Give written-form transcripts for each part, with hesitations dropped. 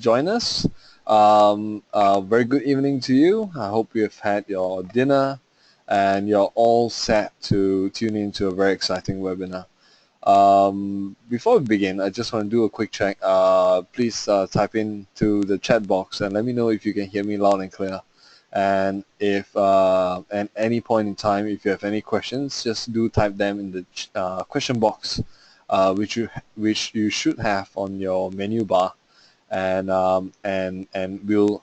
join us. Very good evening to you. I hope you have had your dinner and you're all set to tune into a very exciting webinar. Before we begin, I just want to do a quick check. Please type into the chat box and let me know if you can hear me loud and clear. And if at any point in time, if you have any questions, just do type them in the question box, which you should have on your menu bar, and we'll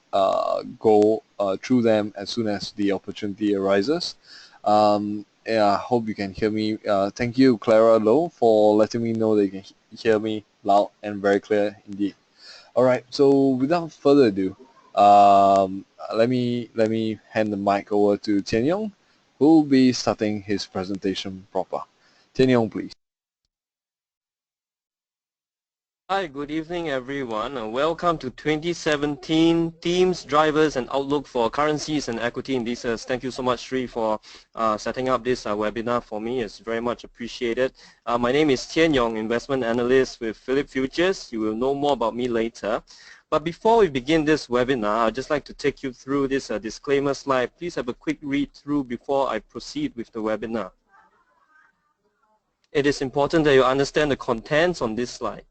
go through them as soon as the opportunity arises. Yeah, I hope you can hear me. Thank you, Clara Lowe, for letting me know that you can hear me loud and very clear indeed. All right, so without further ado, let me hand the mic over to Tian Yong, who will be starting his presentation proper. Tian Yong, please. Hi, good evening everyone. Welcome to 2017 Themes, Drivers and Outlook for Currencies and Equity Indices. Thank you so much, Sri, for setting up this webinar for me. It's very much appreciated. My name is Tian Yong, Investment Analyst with Phillip Futures. You will know more about me later. But before we begin this webinar, I'd just like to take you through this disclaimer slide. Please have a quick read through before I proceed with the webinar. It is important that you understand the contents on this slide.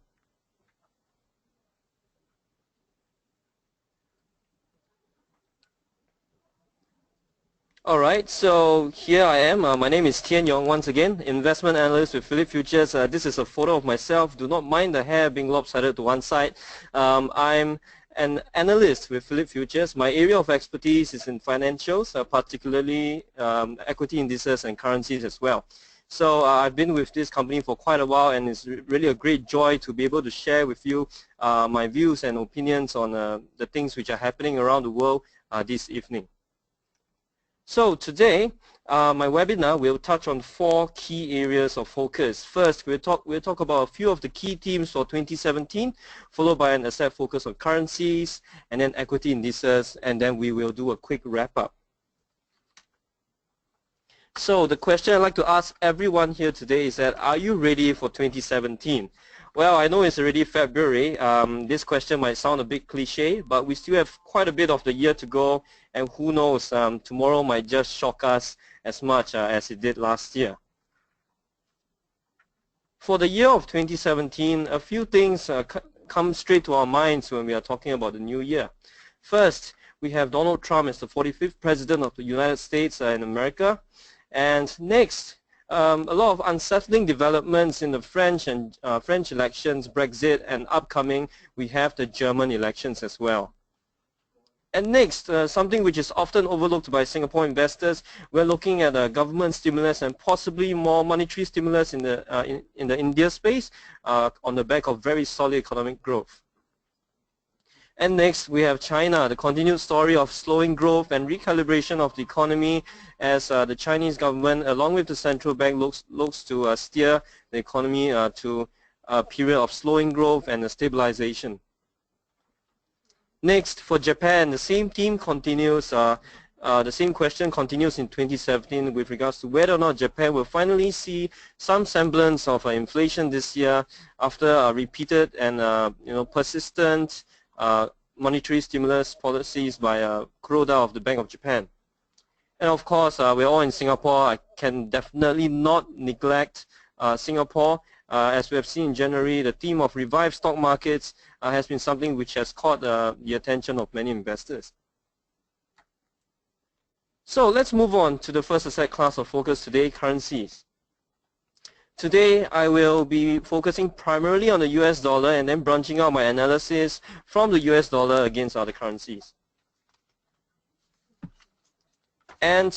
Alright, so here I am. My name is Tian Yong once again, investment analyst with Phillip Futures. This is a photo of myself. Do not mind the hair being lopsided to one side. I'm an analyst with Phillip Futures. My area of expertise is in financials, particularly equity indices and currencies as well. So I've been with this company for quite a while, and it's really a great joy to be able to share with you my views and opinions on the things which are happening around the world this evening. So today, my webinar will touch on 4 key areas of focus. First, we'll talk about a few of the key themes for 2017, followed by an asset focus on currencies, and then equity indices, and then we will do a quick wrap-up. So the question I'd like to ask everyone here today is that, are you ready for 2017? Well, I know it's already February. This question might sound a bit cliche, but we still have quite a bit of the year to go, and who knows, tomorrow might just shock us as much as it did last year. For the year of 2017, a few things come straight to our minds when we are talking about the new year. First, we have Donald Trump as the 45th President of the United States in America. And next, a lot of unsettling developments in the French elections, Brexit, and upcoming, we have the German elections as well. And next, something which is often overlooked by Singapore investors, we're looking at government stimulus and possibly more monetary stimulus in the India space on the back of very solid economic growth. And next, we have China, the continued story of slowing growth and recalibration of the economy as the Chinese government, along with the central bank, looks to steer the economy to a period of slowing growth and stabilization. Next, for Japan, the same theme continues. The same question continues in 2017 with regards to whether or not Japan will finally see some semblance of inflation this year after repeated and persistent monetary stimulus policies by Kuroda of the Bank of Japan. And of course, we're all in Singapore. I can definitely not neglect Singapore. As we have seen in January, the theme of revived stock markets has been something which has caught the attention of many investors. So let's move on to the first asset class of focus today, currencies. Today, I will be focusing primarily on the US dollar and then branching out my analysis from the US dollar against other currencies. And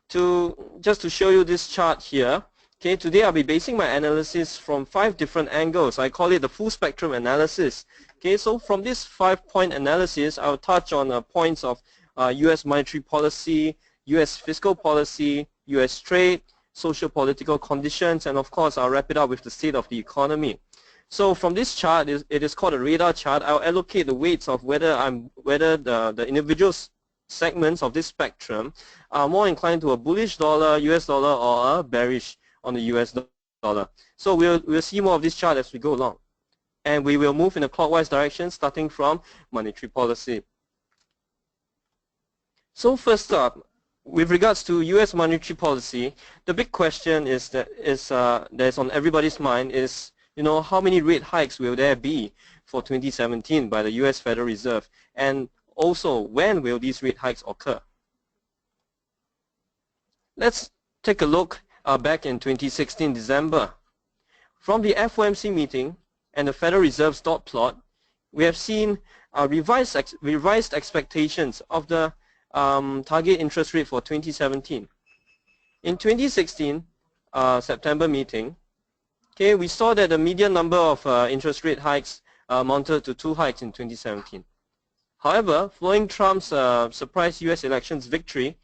just to show you this chart here, okay, today I'll be basing my analysis from 5 different angles. I call it the full spectrum analysis. Okay, so from this 5-point analysis, I'll touch on points of US monetary policy, US fiscal policy, US trade, socio-political conditions, and of course I'll wrap it up with the state of the economy. So from this chart, it is called a radar chart. I'll allocate the weights of whether the individual segments of this spectrum are more inclined to a bullish dollar, US dollar, or a bearish on the US dollar. So we'll see more of this chart as we go along. And we will move in a clockwise direction starting from monetary policy. So first up, with regards to U.S. monetary policy, the big question that's on everybody's mind is, how many rate hikes will there be for 2017 by the U.S. Federal Reserve, and also when will these rate hikes occur? Let's take a look back in 2016 December. From the FOMC meeting and the Federal Reserve's dot plot, we have seen revised expectations of the target interest rate for 2017. In 2016 September meeting, okay, we saw that the median number of interest rate hikes amounted to 2 hikes in 2017. However, following Trump's surprise US elections victory,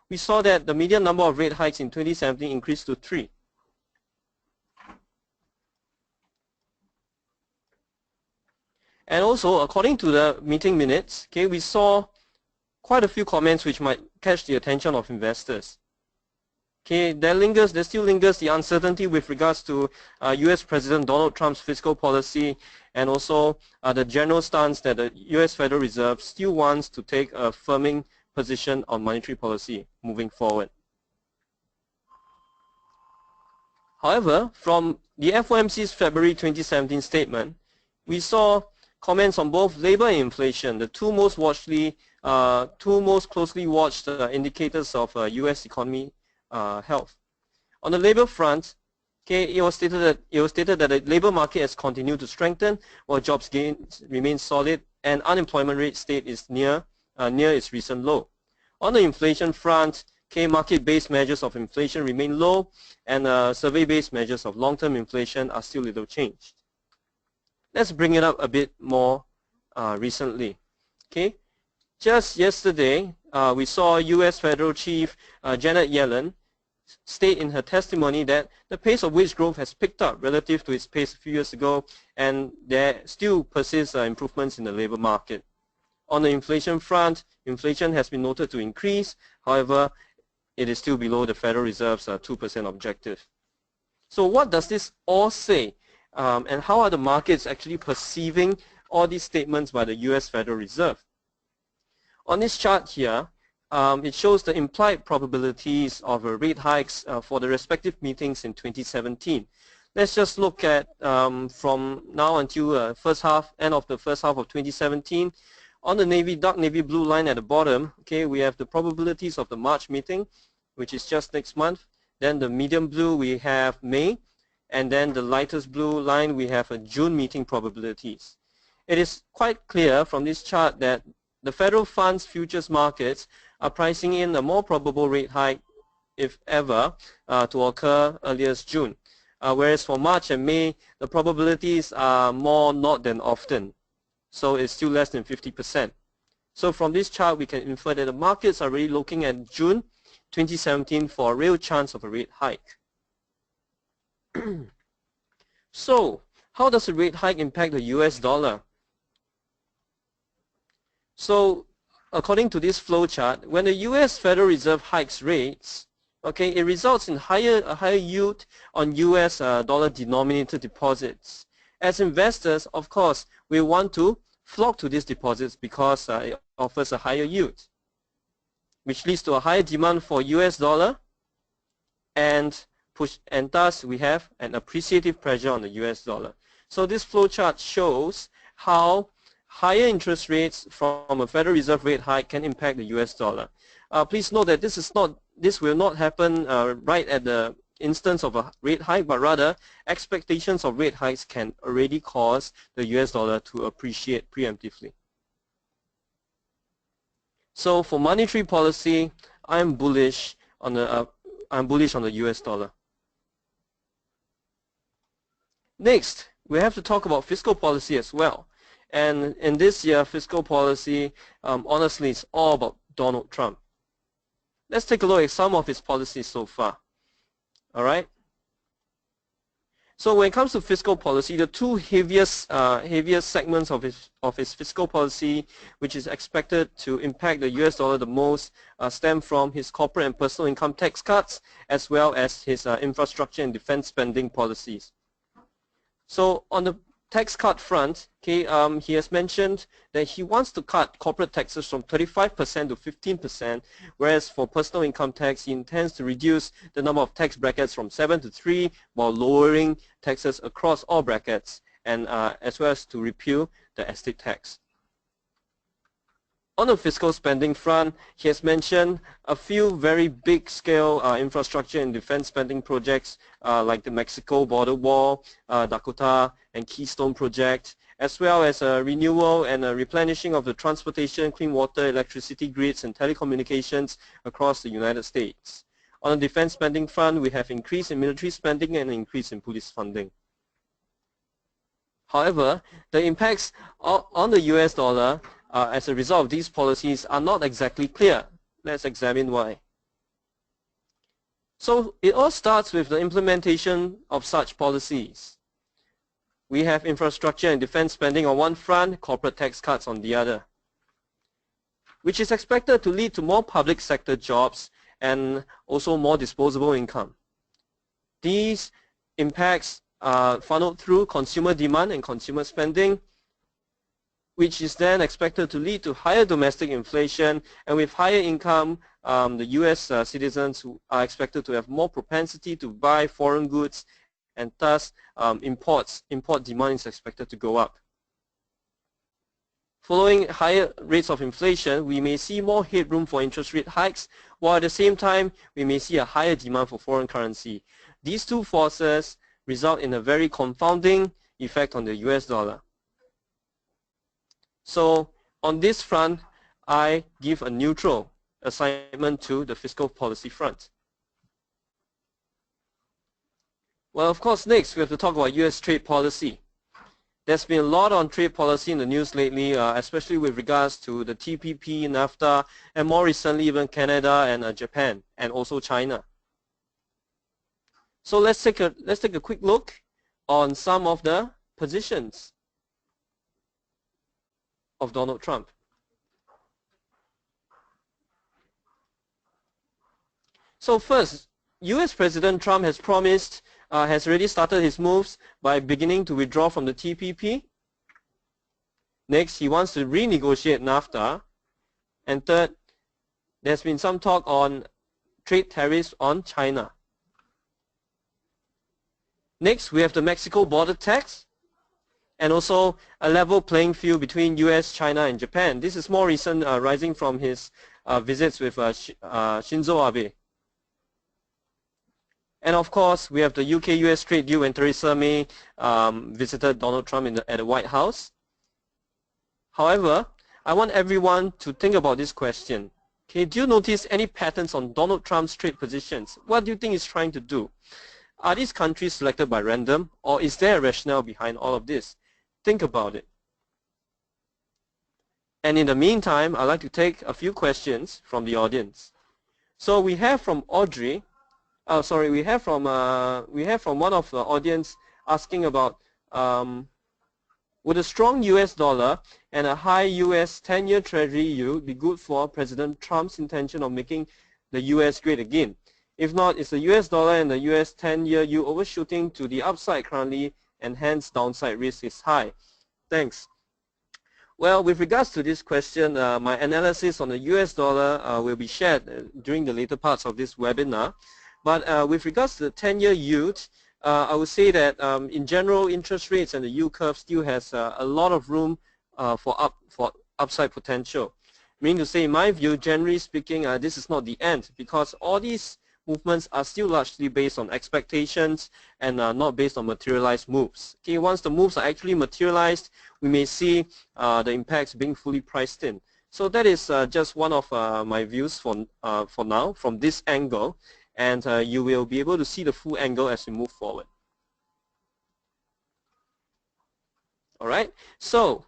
we saw that the median number of rate hikes in 2017 increased to 3. And also, according to the meeting minutes, okay, we saw quite a few comments which might catch the attention of investors. Okay, there still lingers the uncertainty with regards to US President Donald Trump's fiscal policy, and also the general stance that the US Federal Reserve still wants to take a firming position on monetary policy moving forward. However, from the FOMC's February 2017 statement, we saw comments on both labor and inflation, the two most closely watched indicators of US economy health. On the labor front, okay, it was stated that the labor market has continued to strengthen while jobs gains remain solid and unemployment rate stayed is near its recent low. On the inflation front, okay, market-based measures of inflation remain low, and survey-based measures of long-term inflation are still little changed. Let's bring it up a bit more recently. Okay, just yesterday we saw U.S. Federal Chief Janet Yellen state in her testimony that the pace of wage growth has picked up relative to its pace a few years ago, and there still persists improvements in the labor market. On the inflation front, inflation has been noted to increase. However, it is still below the Federal Reserve's 2% objective. So what does this all say? And how are the markets actually perceiving all these statements by the US Federal Reserve? On this chart here, it shows the implied probabilities of rate hikes for the respective meetings in 2017. Let's just look at from now until end of the first half of 2017. On the dark navy blue line at the bottom, okay, we have the probabilities of the March meeting, which is just next month. Then the medium blue we have May, and then the lightest blue line we have a June meeting probabilities. It is quite clear from this chart that the federal funds futures markets are pricing in a more probable rate hike, if ever, to occur earliest June. Whereas for March and May, the probabilities are more not than often. So it's still less than 50%. So from this chart, we can infer that the markets are really looking at June 2017 for a real chance of a rate hike. So, how does a rate hike impact the US dollar? So, according to this flow chart, when the US Federal Reserve hikes rates, okay, it results in a higher yield on US dollar denominated deposits. As investors, of course, we want to flock to these deposits because it offers a higher yield, which leads to a higher demand for US dollar, and thus we have an appreciative pressure on the US dollar. So this flow chart shows how higher interest rates from a Federal Reserve rate hike can impact the US dollar. Please note that this will not happen right at the instance of a rate hike, but rather expectations of rate hikes can already cause the US dollar to appreciate preemptively. So for monetary policy, I'm bullish on the US dollar. Next, we have to talk about fiscal policy as well. And in this year, fiscal policy, honestly, it's all about Donald Trump. Let's take a look at some of his policies so far. All right. So when it comes to fiscal policy, the two heaviest segments of his fiscal policy, which is expected to impact the US dollar the most, stem from his corporate and personal income tax cuts, as well as his infrastructure and defense spending policies. So on the tax cut front, okay, he has mentioned that he wants to cut corporate taxes from 35% to 15%, whereas for personal income tax, he intends to reduce the number of tax brackets from 7 to 3 while lowering taxes across all brackets, and as well as to repeal the estate tax. On the fiscal spending front, he has mentioned a few very big-scale infrastructure and defense spending projects like the Mexico border wall, Dakota and Keystone project, as well as a renewal and a replenishing of the transportation, clean water, electricity grids, and telecommunications across the United States. On the defense spending front, we have increase in military spending and increase in police funding. However, the impacts on the US dollar as a result of these policies are not exactly clear. Let's examine why. So it all starts with the implementation of such policies. We have infrastructure and defense spending on one front, corporate tax cuts on the other, which is expected to lead to more public sector jobs and also more disposable income. These impacts are funneled through consumer demand and consumer spending, which is then expected to lead to higher domestic inflation, and with higher income, the US citizens who are expected to have more propensity to buy foreign goods, and thus import demand is expected to go up. Following higher rates of inflation, we may see more headroom for interest rate hikes, while at the same time, we may see a higher demand for foreign currency. These two forces result in a very confounding effect on the US dollar. So on this front, I give a neutral assignment to the fiscal policy front. Well, of course, next we have to talk about US trade policy. There's been a lot on trade policy in the news lately, especially with regards to the TPP, NAFTA, and more recently even Canada and Japan, and also China. So let's take a quick look on some of the positions of Donald Trump. So first, US President Trump has promised, has already started his moves by beginning to withdraw from the TPP. Next, he wants to renegotiate NAFTA. And third, there's been some talk on trade tariffs on China. Next, we have the Mexico border tax, and also a level playing field between US, China, and Japan. This is more recent, rising from his visits with Shinzo Abe. And of course, we have the UK-US trade deal when Theresa May visited Donald Trump at the White House. However, I want everyone to think about this question. Okay, do you notice any patterns on Donald Trump's trade positions? What do you think he's trying to do? Are these countries selected by random, or is there a rationale behind all of this? Think about it. And in the meantime, I'd like to take a few questions from the audience. So we have from Audrey, we have from one of the audience asking about would a strong US dollar and a high US 10-year Treasury yield be good for President Trump's intention of making the US great again? If not, is the US dollar and the US 10-year yield overshooting to the upside currently, and hence downside risk is high? Thanks. Well, with regards to this question, my analysis on the US dollar will be shared during the later parts of this webinar. But with regards to the 10-year yield, I would say that in general, interest rates and the yield curve still has a lot of room for upside potential. Meaning to say, in my view, generally speaking, this is not the end, because all these movements are still largely based on expectations and not based on materialized moves. Okay, once the moves are actually materialized, we may see the impacts being fully priced in. So that is just one of my views for now from this angle, and you will be able to see the full angle as we move forward. All right, so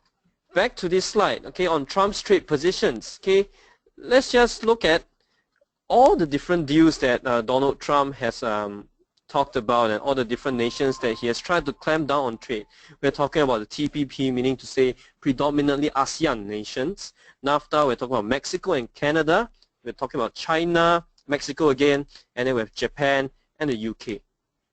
back to this slide, okay, on Trump's trade positions. Okay, let's just look at all the different deals that Donald Trump has talked about, and all the different nations that he has tried to clamp down on trade. We're talking about the TPP, meaning to say predominantly ASEAN nations. NAFTA, we're talking about Mexico and Canada. We're talking about China, Mexico again, and then we have Japan and the UK.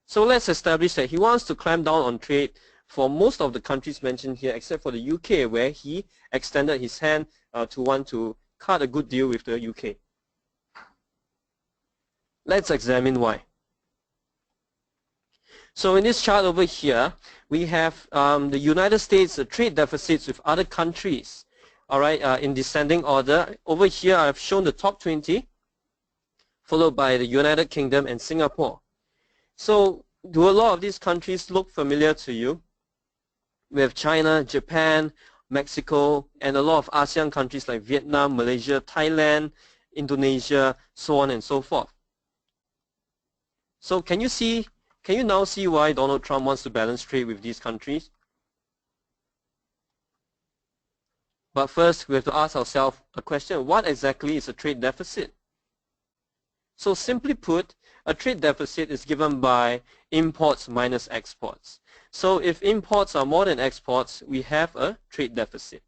So let's establish that he wants to clamp down on trade for most of the countries mentioned here, except for the UK, where he extended his hand to want to cut a good deal with the UK. Let's examine why. So in this chart over here, we have the United States trade deficits with other countries, all right, in descending order. Over here, I've shown the top 20, followed by the United Kingdom and Singapore. So do a lot of these countries look familiar to you? We have China, Japan, Mexico, and a lot of ASEAN countries like Vietnam, Malaysia, Thailand, Indonesia, so on and so forth. So can you now see why Donald Trump wants to balance trade with these countries? But first, we have to ask ourselves a question: what exactly is a trade deficit? So simply put, a trade deficit is given by imports minus exports. So if imports are more than exports, we have a trade deficit.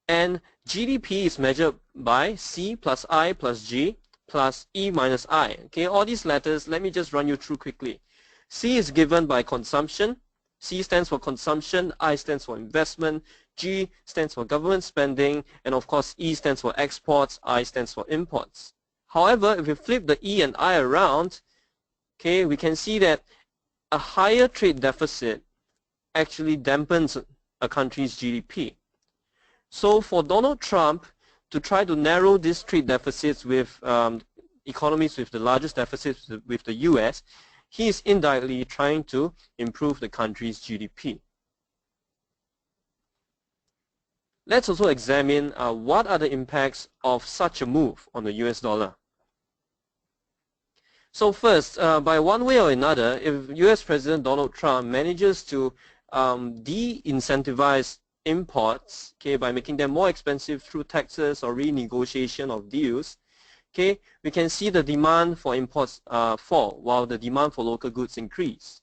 And GDP is measured by C plus I plus G plus E minus I. Okay, all these letters, let me just run you through quickly. C is given by consumption. C stands for consumption, I stands for investment, G stands for government spending, and of course E stands for exports, I stands for imports. However, if we flip the E and I around, okay, we can see that a higher trade deficit actually dampens a country's GDP. So for Donald Trump to try to narrow these trade deficits with economies with the largest deficits with the US, he is indirectly trying to improve the country's GDP. Let's also examine what are the impacts of such a move on the US dollar. So first, by one way or another, if US President Donald Trump manages to de-incentivize imports, okay, by making them more expensive through taxes or renegotiation of deals, okay, we can see the demand for imports fall while the demand for local goods increase.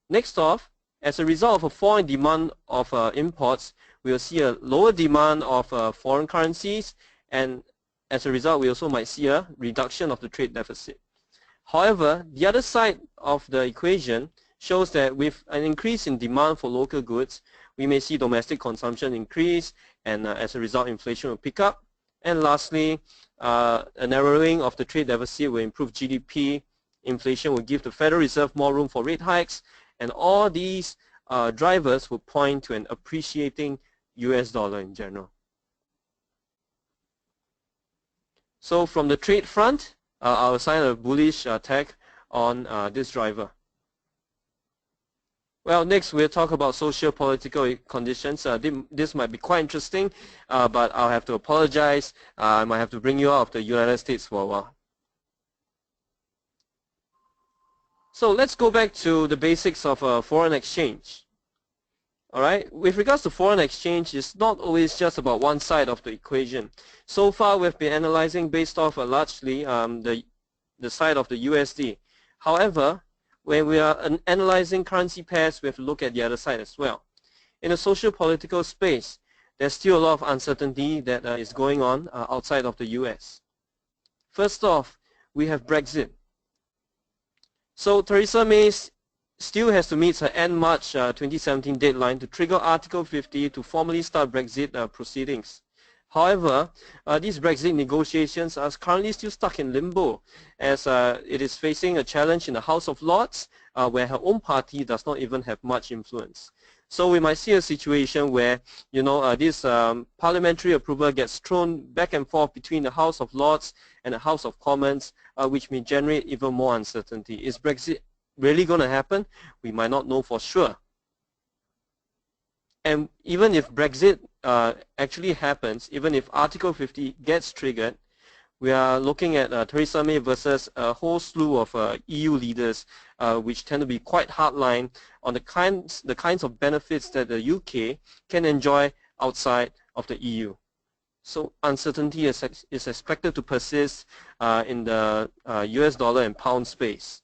Next off, as a result of a fall in demand of imports, we will see a lower demand of foreign currencies, and as a result, we also might see a reduction of the trade deficit. However, the other side of the equation shows that with an increase in demand for local goods, we may see domestic consumption increase, and as a result, inflation will pick up. And lastly, a narrowing of the trade deficit will improve GDP. Inflation will give the Federal Reserve more room for rate hikes, and all these drivers will point to an appreciating US dollar in general. So from the trade front, I'll assign a bullish tag on this driver. Well, next we'll talk about socio-political conditions. This might be quite interesting, but I'll have to apologize. I might have to bring you out of the United States for a while. So let's go back to the basics of foreign exchange. All right, with regards to foreign exchange, it's not always just about one side of the equation. So far, we've been analyzing based off largely the side of the USD. However, when we are analyzing currency pairs, we have to look at the other side as well. In the socio-political space, there's still a lot of uncertainty that is going on outside of the US. First off, we have Brexit. So Theresa May still has to meet her end March 2017 deadline to trigger Article 50 to formally start Brexit proceedings. However, these Brexit negotiations are currently still stuck in limbo, as it is facing a challenge in the House of Lords, where her own party does not even have much influence. So we might see a situation where, you know, this parliamentary approval gets thrown back and forth between the House of Lords and the House of Commons, which may generate even more uncertainty. Is Brexit really going to happen? We might not know for sure. And even if Brexit actually happens, even if Article 50 gets triggered, we are looking at Theresa May versus a whole slew of EU leaders, which tend to be quite hardline on the kinds of benefits that the UK can enjoy outside of the EU. So uncertainty is expected to persist in the US dollar and pound space.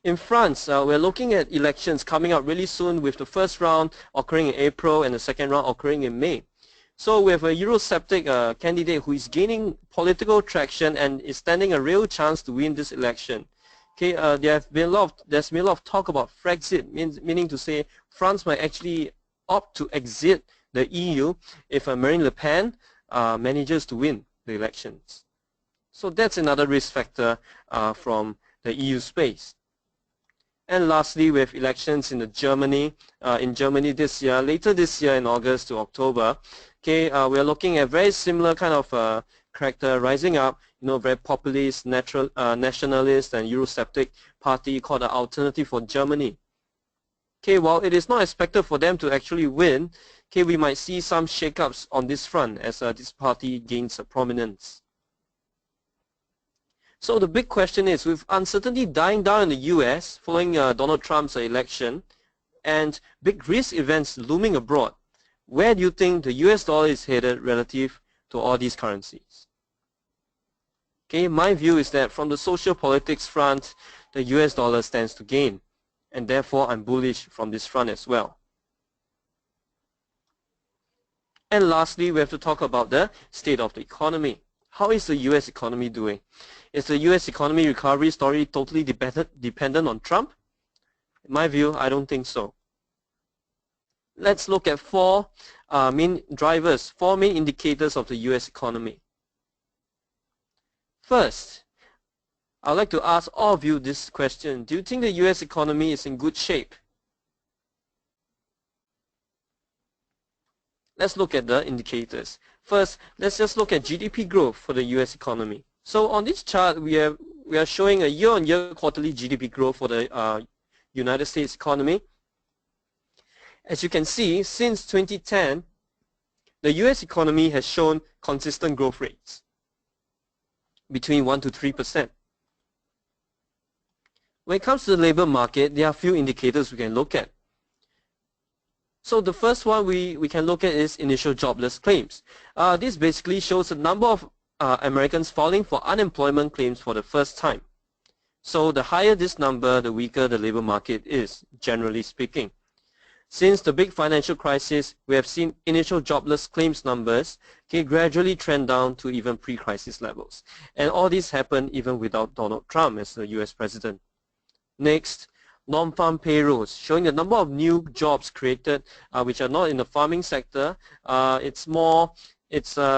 In France, we're looking at elections coming up really soon, with the first round occurring in April and the second round occurring in May. So we have a Eurosceptic candidate who is gaining political traction and is standing a real chance to win this election. Okay, there's been a lot of talk about Frexit, meaning to say France might actually opt to exit the EU if Marine Le Pen manages to win the elections. So that's another risk factor from the EU space. And lastly, we have elections in Germany this year, later this year in August to October. Okay, we are looking at very similar kind of character rising up, very populist, nationalist and Eurosceptic party called the Alternative for Germany. Okay, while it is not expected for them to actually win, okay, we might see some shakeups on this front as this party gains prominence. So the big question is, with uncertainty dying down in the US following Donald Trump's election and big risk events looming abroad, where do you think the US dollar is headed relative to all these currencies? Okay, my view is that from the social politics front, the US dollar stands to gain, and therefore I'm bullish from this front as well. And lastly, we have to talk about the state of the economy. How is the US economy doing? Is the US economy recovery story totally dependent on Trump? In my view, I don't think so. Let's look at four main drivers, four main indicators of the US economy. First, I'd like to ask all of you this question. Do you think the US economy is in good shape? Let's look at the indicators. First, let's just look at GDP growth for the US economy. So on this chart, we are showing a year-on-year quarterly GDP growth for the United States economy. As you can see, since 2010, the US economy has shown consistent growth rates between 1 to 3%. When it comes to the labor market, there are a few indicators we can look at. So the first one we can look at is initial jobless claims. This basically shows the number of Americans filing for unemployment claims for the first time. So the higher this number, the weaker the labor market is, generally speaking. Since the big financial crisis, we have seen initial jobless claims numbers gradually trend down to even pre-crisis levels. And all this happened even without Donald Trump as the US president. Next, non-farm payrolls, showing the number of new jobs created which are not in the farming sector.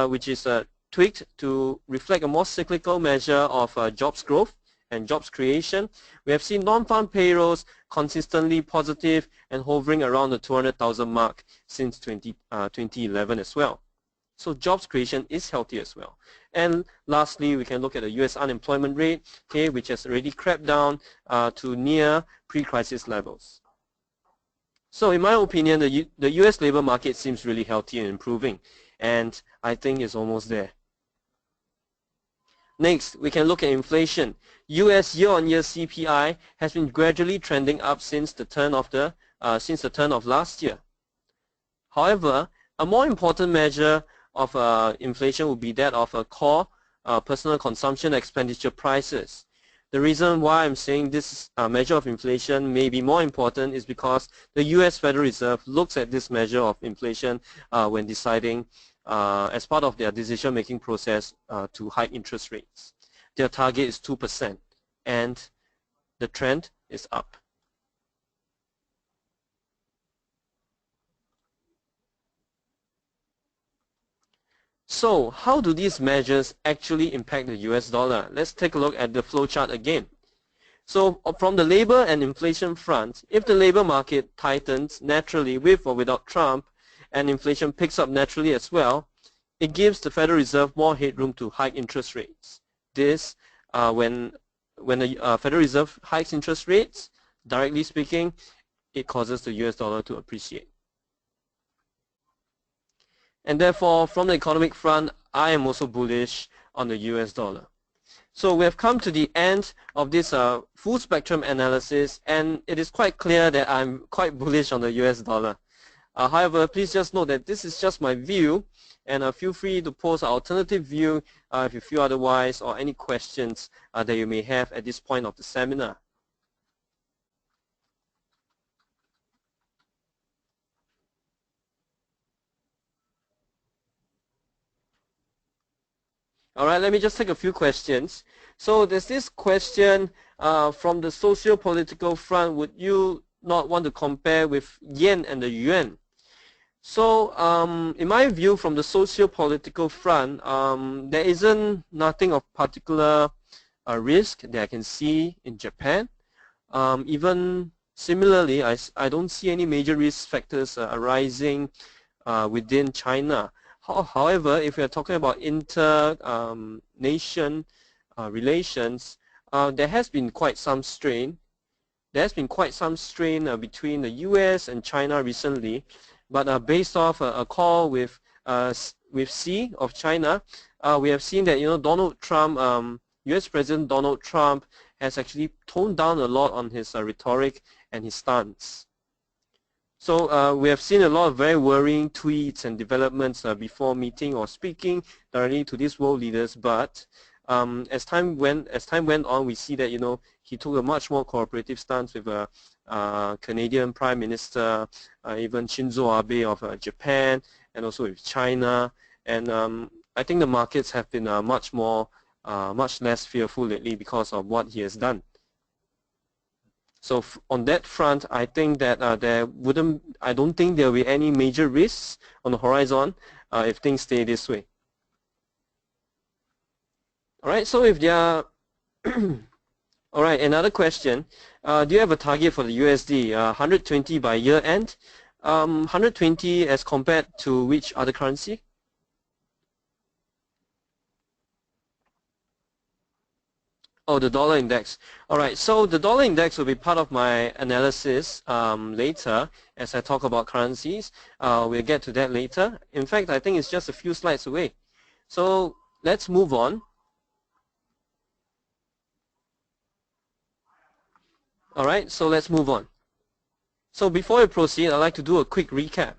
Which is tweaked to reflect a more cyclical measure of jobs growth and jobs creation. We have seen non-farm payrolls consistently positive and hovering around the 200,000 mark since 2011 as well. So jobs creation is healthy as well. And lastly, we can look at the US unemployment rate, which has already crept down to near pre-crisis levels. So in my opinion, the US labor market seems really healthy and improving, and I think it's almost there. Next, we can look at inflation. US year-on-year CPI has been gradually trending up since the turn of last year. However, a more important measure of inflation would be that of core personal consumption expenditure prices. The reason why I'm saying this measure of inflation may be more important is because the US Federal Reserve looks at this measure of inflation when deciding as part of their decision-making process to hike interest rates. Their target is 2%, and the trend is up. So how do these measures actually impact the US dollar? Let's take a look at the flowchart again. So from the labor and inflation front, if the labor market tightens naturally with or without Trump, and inflation picks up naturally as well, it gives the Federal Reserve more headroom to hike interest rates. This, when the Federal Reserve hikes interest rates, directly speaking, it causes the US dollar to appreciate. And therefore, from the economic front, I am also bullish on the US dollar. So we have come to the end of this full spectrum analysis, and it is quite clear that I'm quite bullish on the US dollar. However, please just note that this is just my view, and feel free to post an alternative view if you feel otherwise, or any questions that you may have at this point of the seminar. All right, let me just take a few questions. So there's this question from the socio-political front, would you not want to compare with yen and the yuan? So in my view, from the socio-political front, there isn't nothing of particular risk that I can see in Japan. Even similarly, I don't see any major risk factors arising within China. However, if we are talking about inter-nation relations, there has been quite some strain. There has been quite some strain between the U.S. and China recently, but based off a call with Xi of China, we have seen that Donald Trump, U.S. President Donald Trump, has actually toned down a lot on his rhetoric and his stance. So we have seen a lot of very worrying tweets and developments before meeting or speaking directly to these world leaders. But as time went on, we see that he took a much more cooperative stance with Canadian Prime Minister, even Shinzo Abe of Japan, and also with China. And I think the markets have been much less fearful lately because of what he has done. So on that front, I think that I don't think there will be any major risks on the horizon if things stay this way. All right, so if there are, all right, another question. Do you have a target for the USD? 120 by year end? 120 as compared to which other currency? Oh, the dollar index. All right, so the dollar index will be part of my analysis later as I talk about currencies. We'll get to that later. In fact, I think it's just a few slides away. So let's move on. All right, so let's move on. So before we proceed, I'd like to do a quick recap.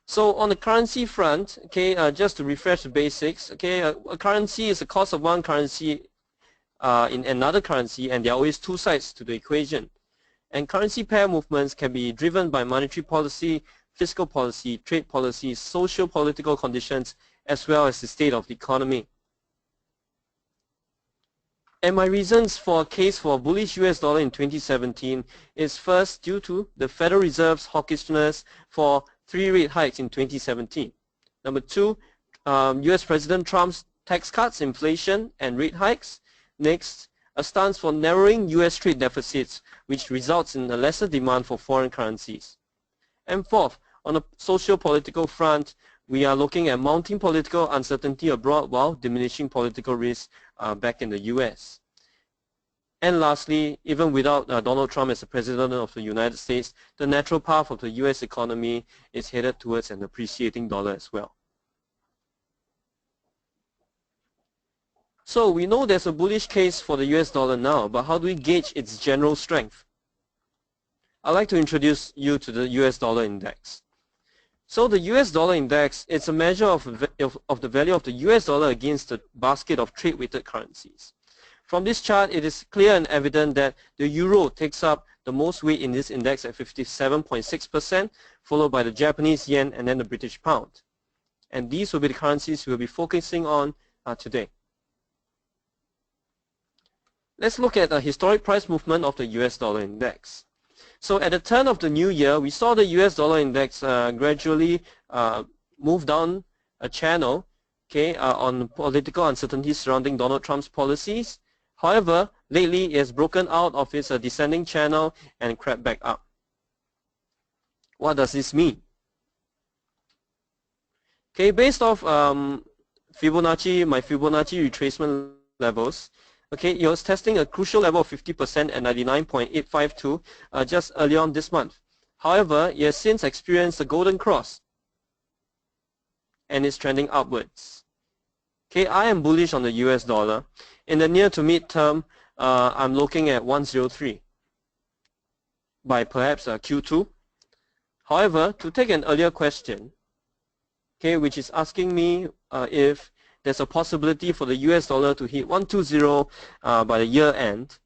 So on the currency front, okay, just to refresh the basics, okay, a currency is the cost of one currency in another currency, and there are always two sides to the equation. And currency pair movements can be driven by monetary policy, fiscal policy, trade policy, social political conditions, as well as the state of the economy. And my reasons for a case for a bullish US dollar in 2017 is first due to the Federal Reserve's hawkishness for 3 rate hikes in 2017. Number two, US President Trump's tax cuts, inflation, and rate hikes. Next, a stance for narrowing US trade deficits, which results in a lesser demand for foreign currencies. And fourth, on a socio-political front, we are looking at mounting political uncertainty abroad while diminishing political risk back in the US. And lastly, even without Donald Trump as the President of the United States, the natural path of the US economy is headed towards an appreciating dollar as well. So we know there's a bullish case for the US dollar now, but how do we gauge its general strength? I'd like to introduce you to the US dollar index. So the US dollar index is a measure of the value of the US dollar against the basket of trade-weighted currencies. From this chart, it is clear and evident that the euro takes up the most weight in this index at 57.6%, followed by the Japanese yen and then the British pound. And these will be the currencies we'll be focusing on today. Let's look at the historic price movement of the US dollar index. So at the turn of the new year, we saw the US dollar index gradually move down a channel, okay, on political uncertainty surrounding Donald Trump's policies. However, lately it has broken out of its descending channel and crept back up. What does this mean? Okay, based off my Fibonacci retracement levels, okay, it was testing a crucial level of 50% at 99.852 just early on this month. However, it has since experienced a golden cross and is trending upwards. Okay, I am bullish on the US dollar. In the near to mid term, I'm looking at 103 by perhaps Q2. However, to take an earlier question, okay, which is asking me if there's a possibility for the US dollar to hit 120 by the year end.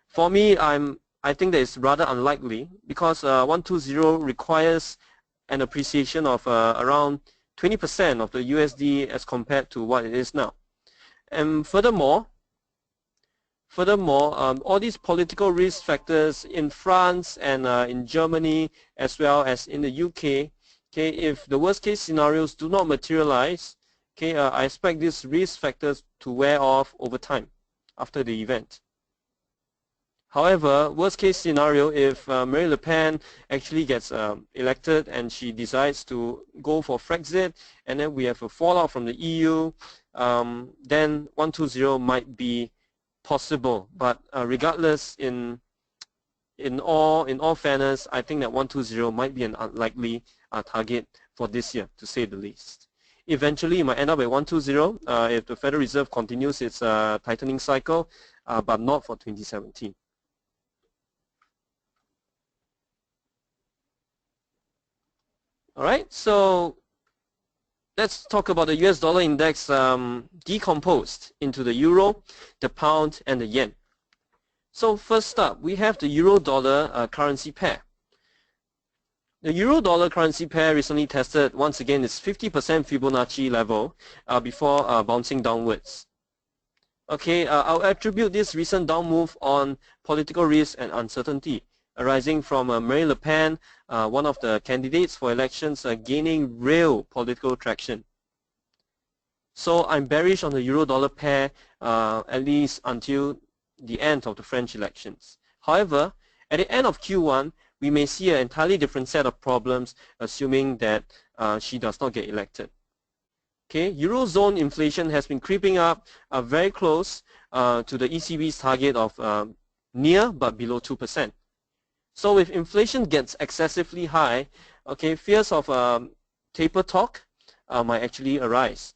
For me, I think that is rather unlikely because 120 requires an appreciation of around 20% of the USD as compared to what it is now. And furthermore, all these political risk factors in France and in Germany as well as in the UK, okay, if the worst case scenarios do not materialize, okay, I expect these risk factors to wear off over time after the event. However, worst case scenario, if Marine Le Pen actually gets elected and she decides to go for Frexit, and then we have a fallout from the EU, then 120 might be possible. But regardless, in all fairness, I think that 120 might be an unlikely target for this year, to say the least. Eventually, it might end up at 120 if the Federal Reserve continues its tightening cycle, but not for 2017. All right, so let's talk about the US dollar index decomposed into the euro, the pound, and the yen. So first up, we have the euro-dollar currency pair. The euro-dollar currency pair recently tested once again its 50% Fibonacci level before bouncing downwards. Okay, I'll attribute this recent down move on political risk and uncertainty arising from Marine Le Pen, one of the candidates for elections, gaining real political traction. So I'm bearish on the euro-dollar pair at least until the end of the French elections. However, at the end of Q1, we may see an entirely different set of problems, assuming that she does not get elected. Okay, Eurozone inflation has been creeping up very close to the ECB's target of near but below 2%. So if inflation gets excessively high, okay, fears of taper talk might actually arise,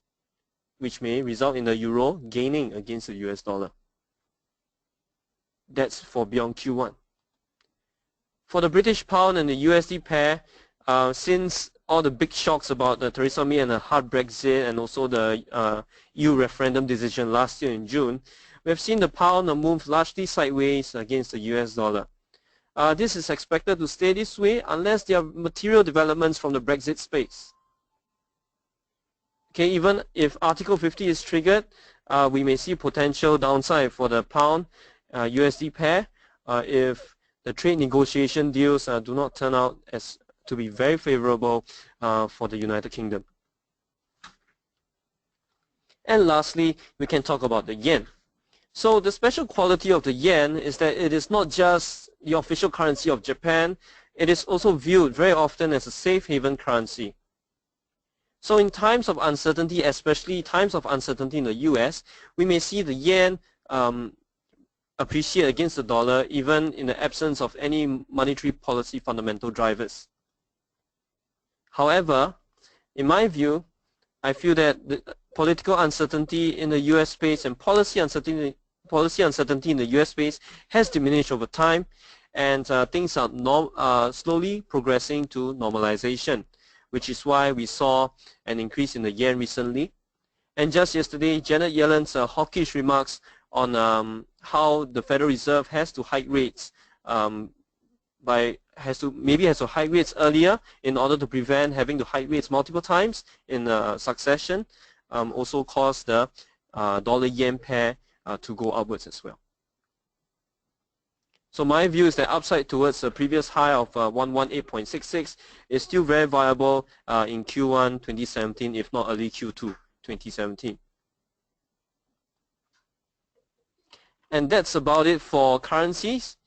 which may result in the euro gaining against the US dollar. That's for beyond Q1. For the British pound and the USD pair, since all the big shocks about the Theresa May and the hard Brexit and also the EU referendum decision last year in June, we have seen the pound move largely sideways against the US dollar. This is expected to stay this way unless there are material developments from the Brexit space. Okay, even if Article 50 is triggered, we may see potential downside for the pound USD pair if the trade negotiation deals do not turn out as to be very favorable for the United Kingdom. And lastly, we can talk about the yen. So the special quality of the yen is that it is not just the official currency of Japan, it is also viewed very often as a safe haven currency. So in times of uncertainty, especially times of uncertainty in the US, we may see the yen appreciate against the dollar even in the absence of any monetary policy fundamental drivers. However, in my view, I feel that the political uncertainty in the US space and policy uncertainty in the US space has diminished over time, and things are slowly progressing to normalization, which is why we saw an increase in the yen recently. And just yesterday, Janet Yellen's hawkish remarks on how the Federal Reserve has to hike rates has to hike rates earlier in order to prevent having to hike rates multiple times in succession, also caused the dollar-yen pair to go upwards as well. So my view is that upside towards the previous high of 118.66 is still very viable in Q1 2017, if not early Q2 2017. And that's about it for currencies.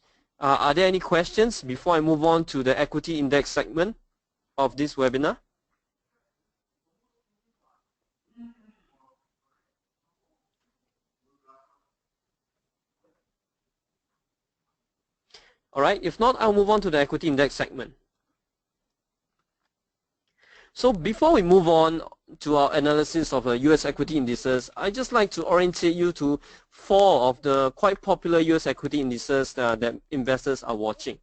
Are there any questions before I move on to the equity index segment of this webinar? All right, if not, I'll move on to the equity index segment. So before we move on to our analysis of US equity indices, I'd just like to orientate you to 4 of the quite popular US equity indices that investors are watching.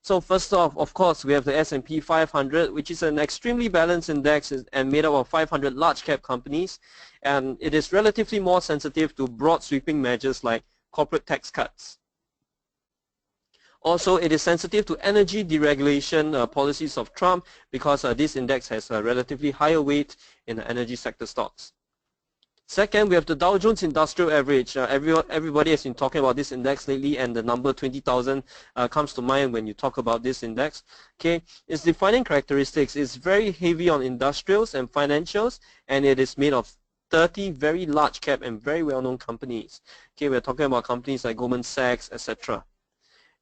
So first off, of course, we have the S&P 500, which is an extremely balanced index and made up of 500 large cap companies, and it is relatively more sensitive to broad sweeping measures like corporate tax cuts. Also, it is sensitive to energy deregulation policies of Trump because this index has a relatively higher weight in the energy sector stocks. Second, we have the Dow Jones Industrial Average. Everybody has been talking about this index lately, and the number 20,000 comes to mind when you talk about this index. Okay, its defining characteristics is very heavy on industrials and financials, and it is made of 30 very large cap and very well-known companies. Okay, we're talking about companies like Goldman Sachs, etc.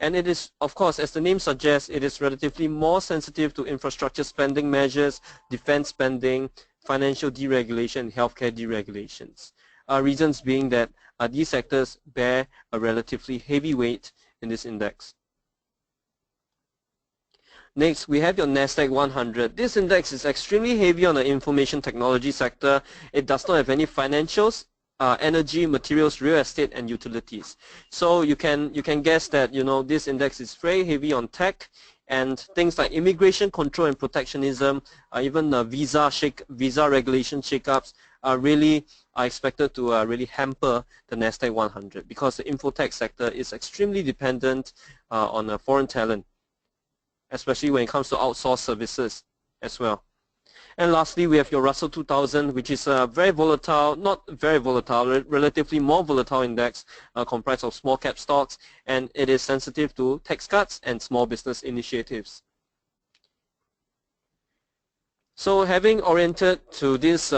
And it is, of course, as the name suggests, it is relatively more sensitive to infrastructure spending measures, defense spending, financial deregulation, and healthcare deregulations. Reasons being that these sectors bear a relatively heavy weight in this index. Next, we have your NASDAQ 100. This index is extremely heavy on the information technology sector. It does not have any financials, energy, materials, real estate, and utilities. So you can guess that this index is very heavy on tech, and things like immigration control and protectionism, even visa regulation shakeups are expected to really hamper the NASDAQ 100 because the infotech sector is extremely dependent on foreign talent, especially when it comes to outsourced services as well. And lastly, we have your Russell 2000, which is a very volatile, not very volatile, relatively more volatile index comprised of small cap stocks, and it is sensitive to tax cuts and small business initiatives. So having oriented to this,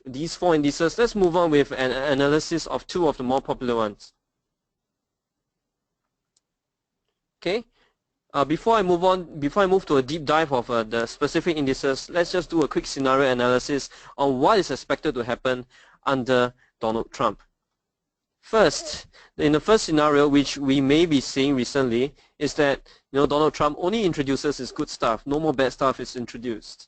these four indices, let's move on with an analysis of two of the more popular ones. Okay. Before I move to a deep dive of the specific indices, let's just do a quick scenario analysis on what is expected to happen under Donald Trump. First, in the first scenario, which we may be seeing recently, is that Donald Trump only introduces his good stuff. No more bad stuff is introduced.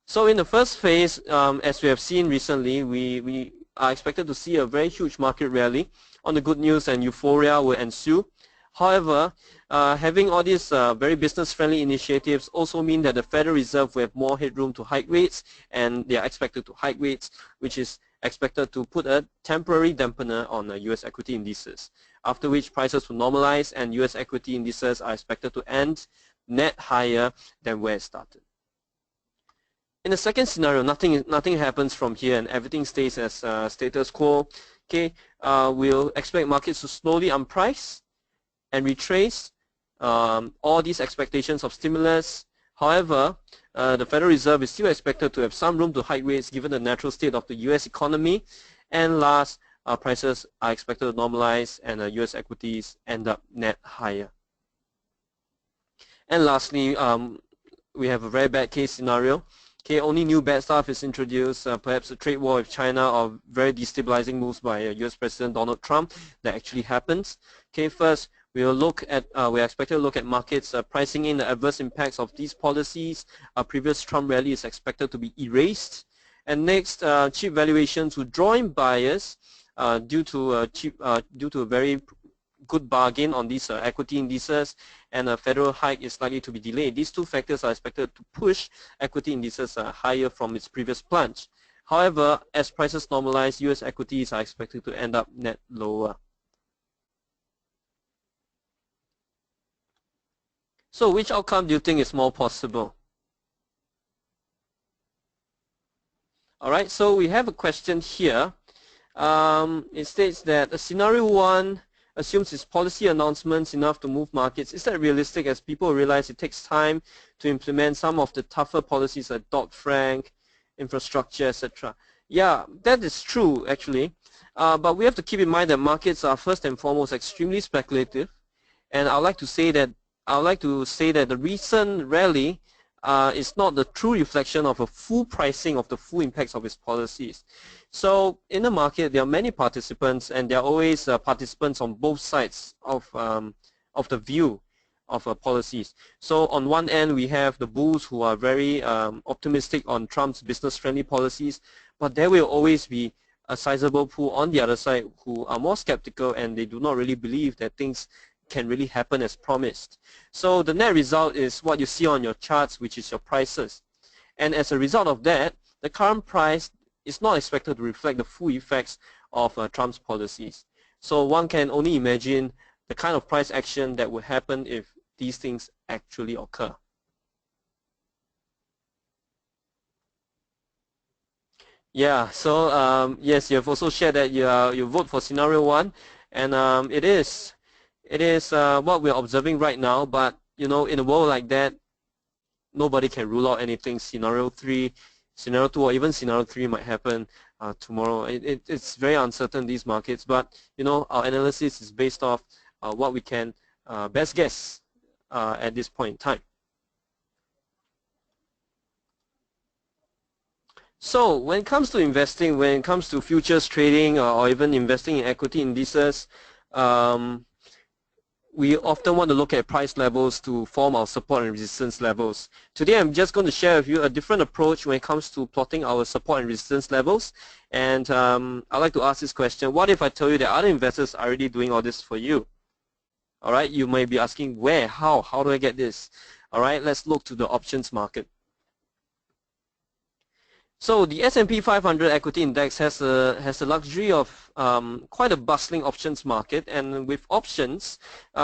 So in the first phase, as we have seen recently, we are expected to see a very huge market rally on the good news, and euphoria will ensue. However, having all these very business-friendly initiatives also mean that the Federal Reserve will have more headroom to hike rates, and they are expected to hike rates, which is expected to put a temporary dampener on US equity indices, after which prices will normalize and US equity indices are expected to end net higher than where it started. In the second scenario, nothing happens from here and everything stays as status quo. Okay, we'll expect markets to slowly unprice and retrace all these expectations of stimulus. However, the Federal Reserve is still expected to have some room to hike rates given the natural state of the US economy. And last, prices are expected to normalize and US equities end up net higher. And lastly, we have a very bad case scenario. Okay, only new bad stuff is introduced, perhaps a trade war with China or very destabilizing moves by US President Donald Trump that actually happens. Okay, first, we're expected to look at markets pricing in the adverse impacts of these policies. Previous Trump rally is expected to be erased. And next, cheap valuations will draw in buyers due to a very good bargain on these equity indices, and a federal hike is likely to be delayed. These two factors are expected to push equity indices higher from its previous plunge. However, as prices normalize, US equities are expected to end up net lower. So which outcome do you think is more possible? Alright, so we have a question here. It states that scenario 1 assumes its policy announcements enough to move markets. Is that realistic, as people realize it takes time to implement some of the tougher policies like Dodd-Frank, infrastructure, etc.? Yeah, that is true actually. But we have to keep in mind that markets are first and foremost extremely speculative, and I'd like to say that the recent rally is not the true reflection of a full pricing of the full impacts of its policies. So in the market, there are many participants, and there are always participants on both sides of the view of policies. So on one end, we have the bulls who are very optimistic on Trump's business-friendly policies, but there will always be a sizable pool on the other side who are more skeptical, and they do not really believe that things can really happen as promised. So the net result is what you see on your charts, which is your prices. And as a result of that, the current price is not expected to reflect the full effects of Trump's policies. So one can only imagine the kind of price action that would happen if these things actually occur. Yeah, so yes, you have also shared that you vote for scenario 1, and it is what we're observing right now. But you know, in a world like that, nobody can rule out anything. Scenario 3, scenario 2, or even scenario 3 might happen tomorrow. It's very uncertain, these markets, but you know, our analysis is based off what we can best guess at this point in time. So when it comes to investing, when it comes to futures trading, or even investing in equity indices, we often want to look at price levels to form our support and resistance levels. Today I'm just going to share with you a different approach when it comes to plotting our support and resistance levels. And I'd like to ask this question: what if I tell you that other investors are already doing all this for you? All right, you may be asking, where, how do I get this? All right, let's look to the options market. So the S&P 500 equity index has the luxury of quite a bustling options market, and with options,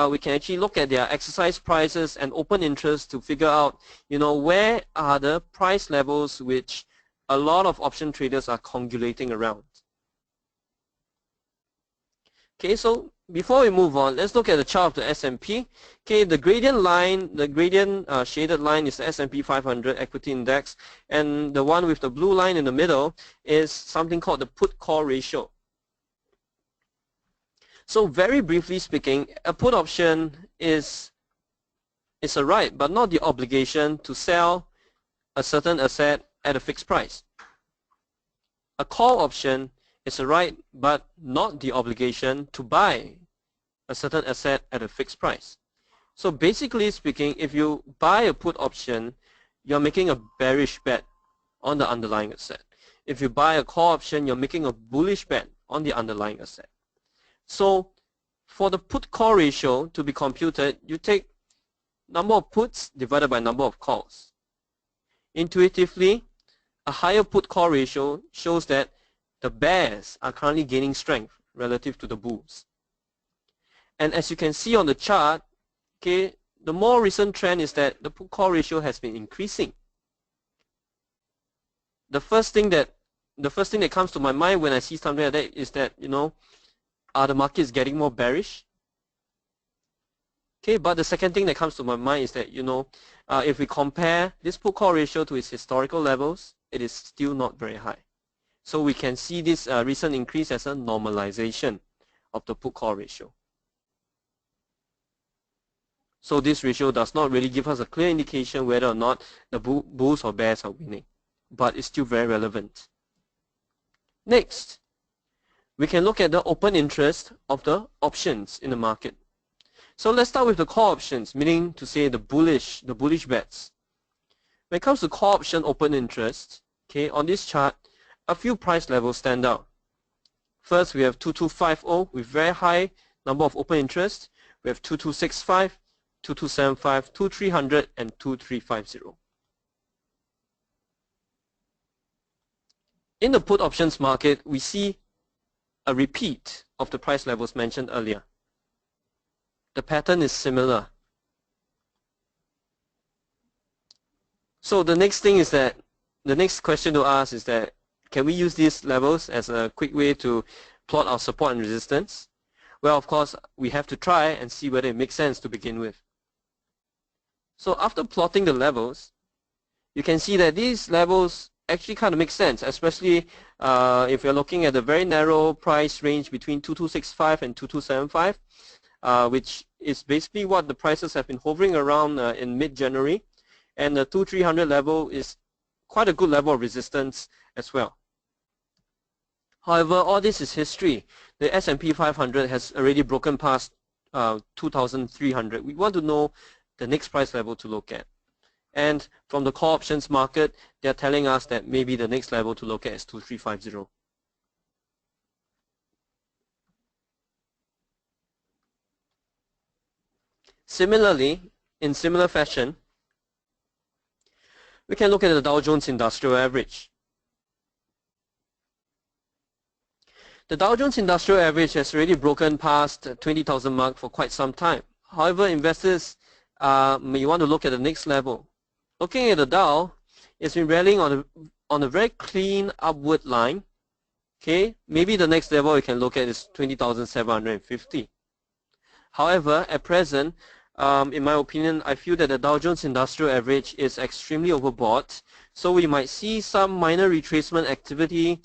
we can actually look at their exercise prices and open interest to figure out, you know, where are the price levels which a lot of option traders are congulating around. Okay, so before we move on, let's look at the chart of the S&P. Okay, the gradient line, the gradient shaded line is the S&P 500 equity index, and the one with the blue line in the middle is something called the put-call ratio. So very briefly speaking, a put option is a right, but not the obligation to sell a certain asset at a fixed price. A call option is a right, but not the obligation to buy a certain asset at a fixed price. So basically speaking, if you buy a put option, you're making a bearish bet on the underlying asset. If you buy a call option, you're making a bullish bet on the underlying asset. So for the put-call ratio to be computed, you take number of puts divided by number of calls. Intuitively, a higher put-call ratio shows that the bears are currently gaining strength relative to the bulls. And as you can see on the chart, okay, the more recent trend is that the put-call ratio has been increasing. The first thing that comes to my mind when I see something like that is that, you know, are the markets getting more bearish? Okay, but the second thing that comes to my mind is that, you know, if we compare this put-call ratio to its historical levels, it is still not very high. So we can see this recent increase as a normalization of the put-call ratio. So this ratio does not really give us a clear indication whether or not the bulls or bears are winning, but it's still very relevant. Next, we can look at the open interest of the options in the market. So let's start with the call options, meaning to say the bullish bets. When it comes to call option open interest, okay, on this chart, a few price levels stand out. First, we have 2250 with very high number of open interest. We have 2265, 2275, 2300, and 2350. In the put options market, we see a repeat of the price levels mentioned earlier. The pattern is similar. So the next question to ask is that, can we use these levels as a quick way to plot our support and resistance? Well, of course, we have to try and see whether it makes sense to begin with. So after plotting the levels, you can see that these levels actually kind of make sense, especially if you're looking at the very narrow price range between 2265 and 2275, which is basically what the prices have been hovering around in mid-January. And the 2300 level is quite a good level of resistance as well. However, all this is history. The S&P 500 has already broken past 2300. We want to know the next price level to look at. And from the call options market, they're telling us that maybe the next level to look at is 2350. Similarly, in similar fashion, we can look at the Dow Jones Industrial Average. The Dow Jones Industrial Average has already broken past 20,000 mark for quite some time. However, investors may want to look at the next level. Looking at the Dow, it's been rallying on a very clean upward line. Okay, maybe the next level we can look at is 20,750. However, at present, in my opinion, I feel that the Dow Jones Industrial Average is extremely overbought. So we might see some minor retracement activity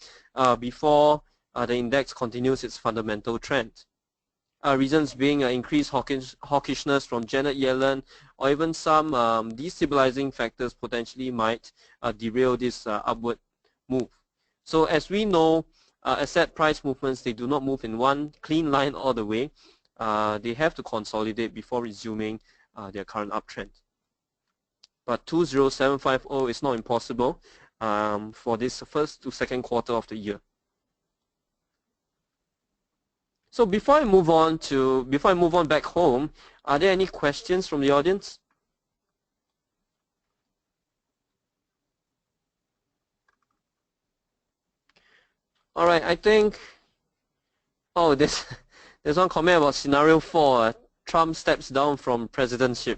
before the index continues its fundamental trend. Reasons being increased hawkishness from Janet Yellen, or even some destabilizing factors potentially might derail this upward move. So as we know, asset price movements, they do not move in one clean line all the way. They have to consolidate before resuming their current uptrend. But 20750 is not impossible for this first to second quarter of the year. So before I move on back home, are there any questions from the audience? All right, I think. Oh, there's one comment about scenario 4. Trump steps down from presidency.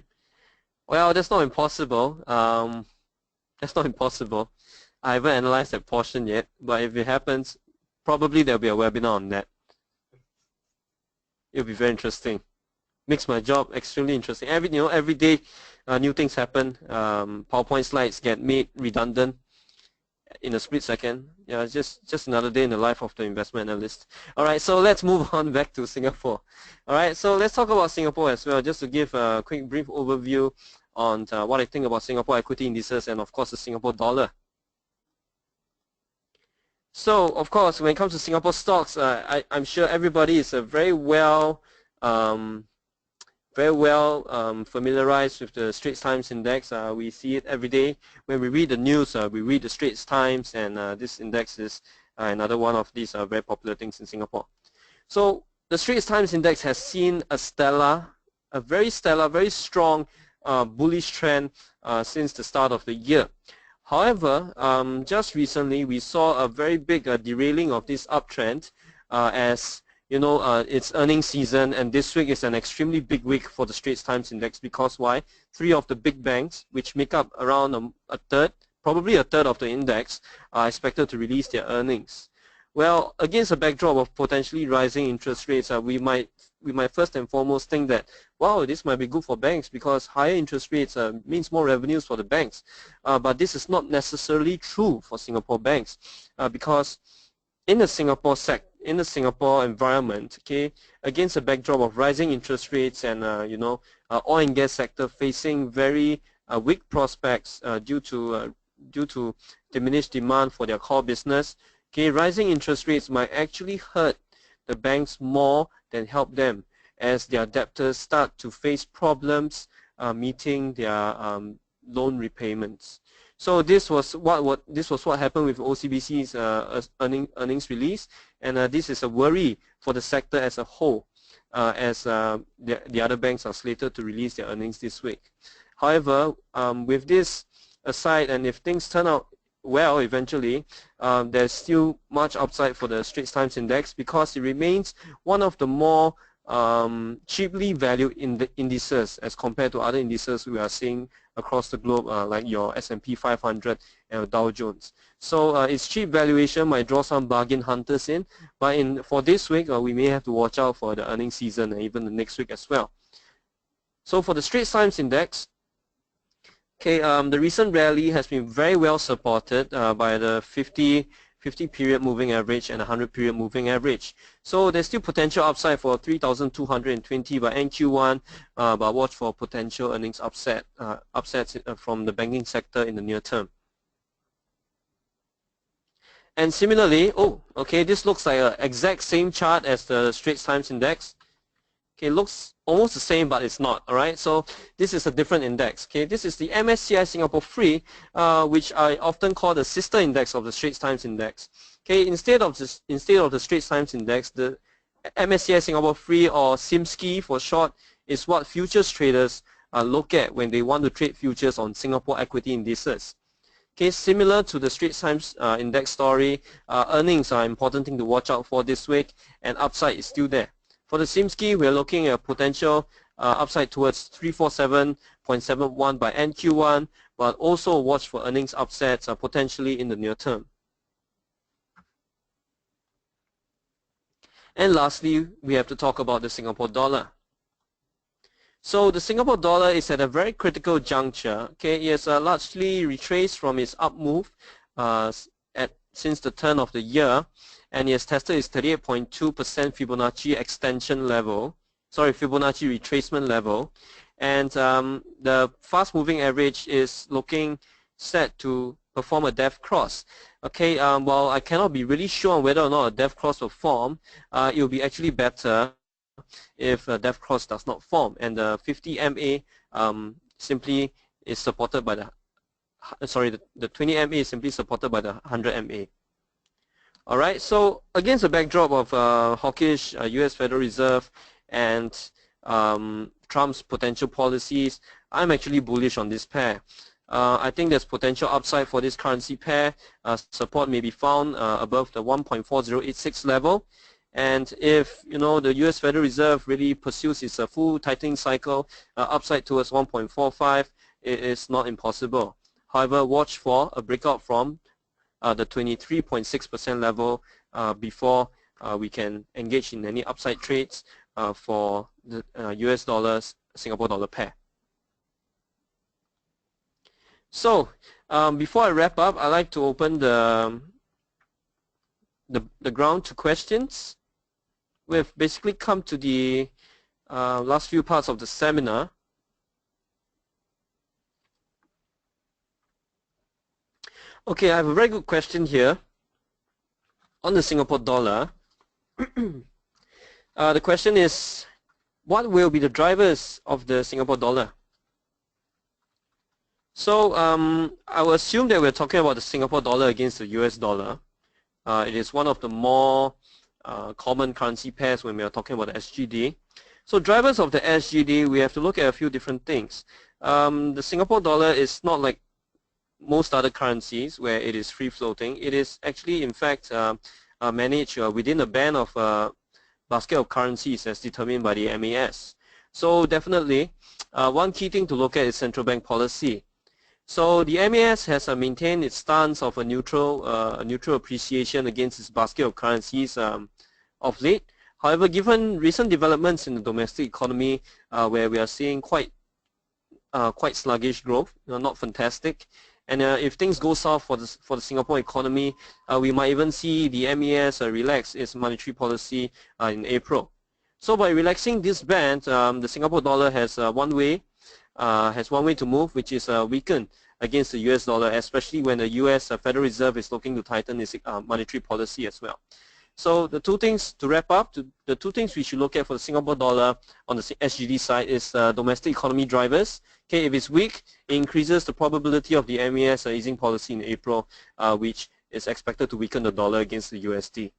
Well, that's not impossible. That's not impossible. I haven't analyzed that portion yet, but if it happens, probably there'll be a webinar on that. It'll be very interesting. Makes my job extremely interesting. Every day, new things happen. PowerPoint slides get made redundant in a split second. Yeah, it's just another day in the life of the investment analyst. All right, so let's move on back to Singapore. All right, so let's talk about Singapore as well, just to give a quick brief overview on what I think about Singapore equity indices and of course the Singapore dollar. So of course, when it comes to Singapore stocks, I'm sure everybody is very well familiarized with the Straits Times Index. We see it every day. When we read the news, we read the Straits Times, and this index is another one of these very popular things in Singapore. So the Straits Times Index has seen a very strong bullish trend since the start of the year. However, just recently we saw a very big derailing of this uptrend as you know, it's earnings season, and this week is an extremely big week for the Straits Times Index because why? 3 of the big banks, which make up around probably a third of the index, are expected to release their earnings. Well, against a backdrop of potentially rising interest rates, we might first and foremost think that, wow, this might be good for banks because higher interest rates means more revenues for the banks. But this is not necessarily true for Singapore banks because in the Singapore environment, okay, against a backdrop of rising interest rates and oil and gas sector facing very weak prospects due to diminished demand for their core business, okay, rising interest rates might actually hurt the banks more than help them as their debtors start to face problems meeting their loan repayments. So this was what happened with OCBC's earnings release, and this is a worry for the sector as a whole, as the other banks are slated to release their earnings this week. However, with this aside, and if things turn out well eventually, there's still much upside for the Straits Times Index because it remains one of the more cheaply valued indices as compared to other indices we are seeing across the globe, like your S&P 500 and Dow Jones. So its cheap valuation might draw some bargain hunters in, but for this week we may have to watch out for the earnings season and even the next week as well. So for the Straits Times Index, okay, the recent rally has been very well supported by the 50 period moving average and 100 period moving average. So there's still potential upside for 3,220 by NQ1, but watch for potential earnings upsets from the banking sector in the near term. And similarly, this looks like an exact same chart as the Straits Times Index. Okay, it looks almost the same, but it's not. All right, so this is a different index. Okay, this is the MSCI Singapore Free, which I often call the sister index of the Straits Times Index. Okay, instead of the Straits Times Index, the MSCI Singapore Free, or SIMSCI for short, is what futures traders look at when they want to trade futures on Singapore equity indices. Okay, similar to the Straits Times index story, earnings are an important thing to watch out for this week, and upside is still there. For the SIMSKI, we're looking at potential upside towards 347.71 by NQ1, but also watch for earnings upsets potentially in the near term. And lastly, we have to talk about the Singapore dollar. So the Singapore dollar is at a very critical juncture. Okay, it has largely retraced from its up move since the turn of the year, and it has tested its 38.2% Fibonacci extension level. Sorry, Fibonacci retracement level, and the fast-moving average is looking set to perform a death cross. Okay, while I cannot be really sure on whether or not a death cross will form, it will be actually better if a death cross does not form, and the 50 MA simply is supported by the 20 MA is simply supported by the 100 MA. All right, so against the backdrop of hawkish US Federal Reserve and Trump's potential policies, I'm actually bullish on this pair. I think there's potential upside for this currency pair. Support may be found above the 1.4086 level. And if the U.S. Federal Reserve really pursues its full tightening cycle, upside towards 1.45, it is not impossible. However, watch for a breakout from the 23.6% level before we can engage in any upside trades for the U.S. dollars Singapore dollar pair. So before I wrap up, I'd like to open the ground to questions. We've basically come to the last few parts of the seminar. Okay, I have a very good question here on the Singapore dollar. The question is, what will be the drivers of the Singapore dollar? So I will assume that we're talking about the Singapore dollar against the US dollar. It is one of the more common currency pairs when we are talking about the SGD. So drivers of the SGD, we have to look at a few different things. The Singapore dollar is not like most other currencies where it is free floating. It is actually in fact managed within a band of basket of currencies as determined by the MAS. So definitely one key thing to look at is central bank policy. So the MAS has maintained its stance of a neutral appreciation against its basket of currencies of late. However, given recent developments in the domestic economy, where we are seeing quite sluggish growth, not fantastic, and if things go south for the Singapore economy, we might even see the MAS relax its monetary policy in April. So by relaxing this band, the Singapore dollar has one way to move, which is weaken against the US dollar, especially when the US Federal Reserve is looking to tighten its monetary policy as well. So the two things to wrap up, the two things we should look at for the Singapore dollar on the SGD side is domestic economy drivers. Okay, if it's weak, it increases the probability of the MAS easing policy in April, which is expected to weaken the dollar against the USD.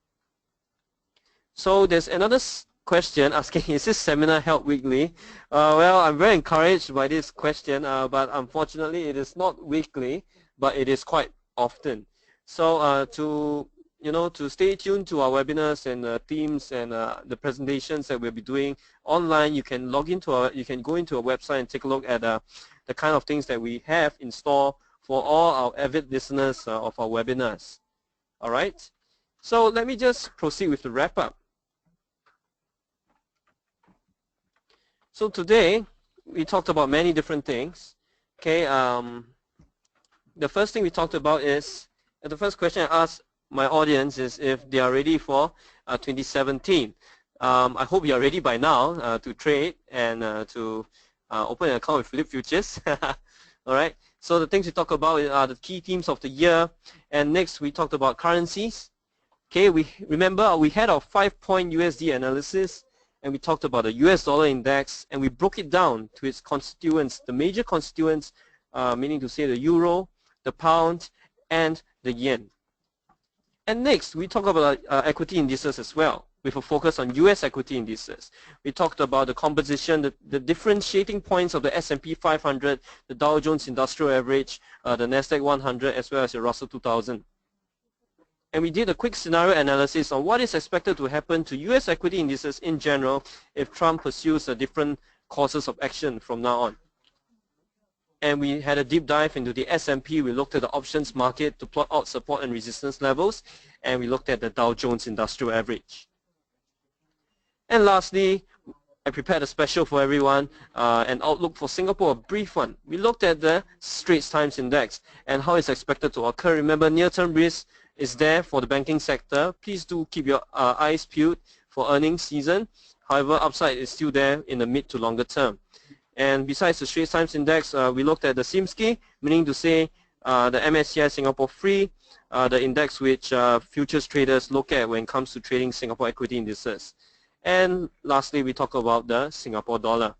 So there's another question asking, is this seminar held weekly? Well, I'm very encouraged by this question, but unfortunately it is not weekly, but it is quite often. So to stay tuned to our webinars and themes and the presentations that we'll be doing online, you can go into our website and take a look at the kind of things that we have in store for all our avid listeners of our webinars. All right. So let me just proceed with the wrap up. So today we talked about many different things. Okay. The first thing we talked about is the first question I asked my audience is if they are ready for 2017. I hope you are ready by now to trade and to open an account with Phillip Futures. All right. So the things we talk about are the key themes of the year. And next we talked about currencies. Okay. We remember we had our 5-point USD analysis, and we talked about the US dollar index, and we broke it down to its constituents, the major constituents, meaning to say the euro, the pound, and the yen. And next, we talk about equity indices as well. with a focus on US equity indices. We talked about the composition, the differentiating points of the S&P 500, the Dow Jones Industrial Average, the NASDAQ 100, as well as the Russell 2000. And we did a quick scenario analysis on what is expected to happen to US equity indices in general if Trump pursues different courses of action from now on. And we had a deep dive into the S&P. We looked at the options market to plot out support and resistance levels, and we looked at the Dow Jones Industrial Average. And lastly, I prepared a special for everyone, an outlook for Singapore, a brief one. We looked at the Straits Times Index and how it's expected to occur. Remember, near-term risk is there for the banking sector. Please do keep your eyes peeled for earnings season. However, upside is still there in the mid to longer term. And besides the Straits Times Index, we looked at the SIMSCI, meaning to say the MSCI Singapore Free, the index which futures traders look at when it comes to trading Singapore equity indices. And lastly, we talk about the Singapore dollar.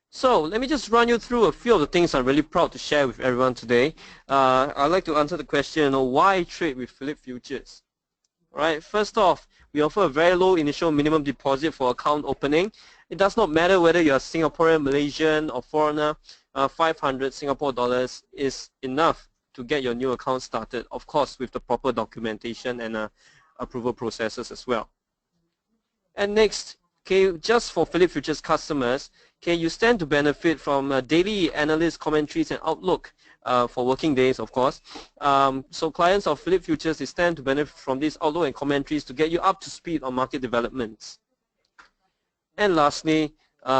So let me just run you through a few of the things I'm really proud to share with everyone today. I'd like to answer the question, why trade with Phillip Futures? Right. First off, we offer a very low initial minimum deposit for account opening. It does not matter whether you're Singaporean, Malaysian, or foreigner. 500 Singapore dollars is enough to get your new account started, of course, with the proper documentation and approval processes as well. And next, okay, just for Phillip Futures customers, okay, you stand to benefit from daily analyst commentaries and outlook for working days, of course. So clients of Phillip Futures, they stand to benefit from this outlook and commentaries to get you up to speed on market developments. And lastly,